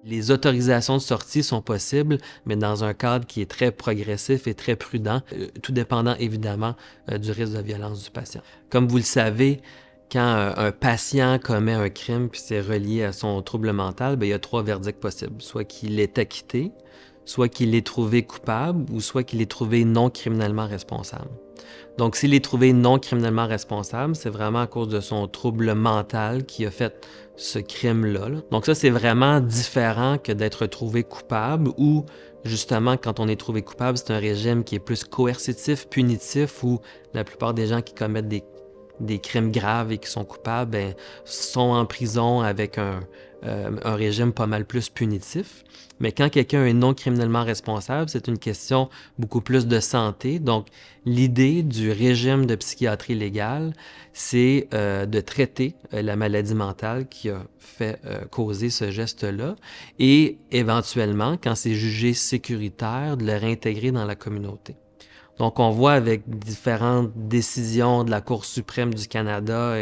Les autorisations de sortie sont possibles, mais dans un cadre qui est très progressif et très prudent, tout dépendant évidemment du risque de violence du patient. Comme vous le savez, quand un patient commet un crime puis c'est relié à son trouble mental, il y a 3 verdicts possibles. Soit qu'il est acquitté, soit qu'il est trouvé coupable ou soit qu'il est trouvé non criminellement responsable. Donc, s'il est trouvé non criminellement responsable, c'est vraiment à cause de son trouble mental qui a fait ce crime-là. Donc ça, c'est vraiment différent que d'être trouvé coupable ou, justement, quand on est trouvé coupable, c'est un régime qui est plus coercitif, punitif, où la plupart des gens qui commettent des crimes graves et qui sont coupables sont en prison avec un régime pas mal plus punitif. Mais quand quelqu'un est non criminellement responsable, c'est une question beaucoup plus de santé. Donc, l'idée du régime de psychiatrie légale, c'est de traiter la maladie mentale qui a fait causer ce geste-là et éventuellement, quand c'est jugé sécuritaire, de le réintégrer dans la communauté. Donc, on voit avec différentes décisions de la Cour suprême du Canada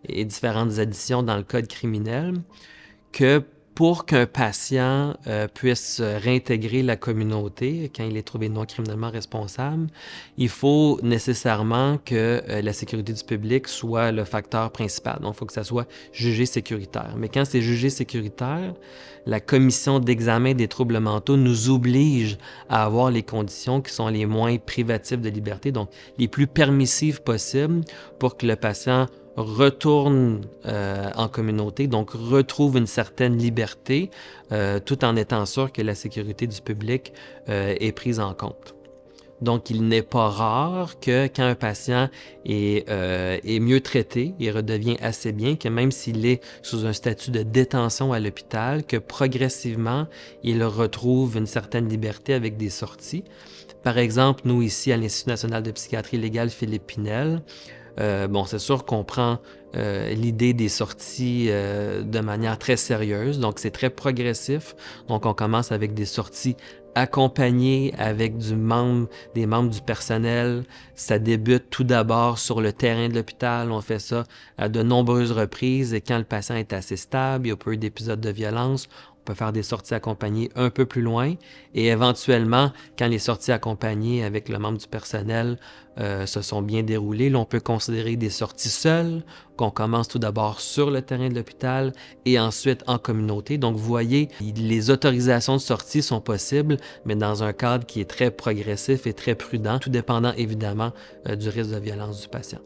et différentes additions dans le Code criminel que pour qu'un patient puisse réintégrer la communauté quand il est trouvé non criminellement responsable, il faut nécessairement que la sécurité du public soit le facteur principal. Donc, il faut que ça soit jugé sécuritaire. Mais quand c'est jugé sécuritaire, la commission d'examen des troubles mentaux nous oblige à avoir les conditions qui sont les moins privatives de liberté, donc les plus permissives possibles pour que le patient retourne en communauté, donc retrouve une certaine liberté, tout en étant sûr que la sécurité du public est prise en compte. Donc, il n'est pas rare que quand un patient est mieux traité et redevient assez bien, que même s'il est sous un statut de détention à l'hôpital, que progressivement, il retrouve une certaine liberté avec des sorties. Par exemple, nous ici à l'Institut national de psychiatrie légale Philippe Pinel, c'est sûr qu'on prend l'idée des sorties de manière très sérieuse, donc c'est très progressif. Donc on commence avec des sorties accompagnées avec des membres du personnel. Ça débute tout d'abord sur le terrain de l'hôpital. On fait ça à de nombreuses reprises et quand le patient est assez stable, il n'y a pas eu d'épisode de violence, on peut faire des sorties accompagnées un peu plus loin et éventuellement, quand les sorties accompagnées avec le membre du personnel se sont bien déroulées, là, on peut considérer des sorties seules, qu'on commence tout d'abord sur le terrain de l'hôpital et ensuite en communauté. Donc, vous voyez, les autorisations de sortie sont possibles, mais dans un cadre qui est très progressif et très prudent, tout dépendant évidemment du risque de violence du patient.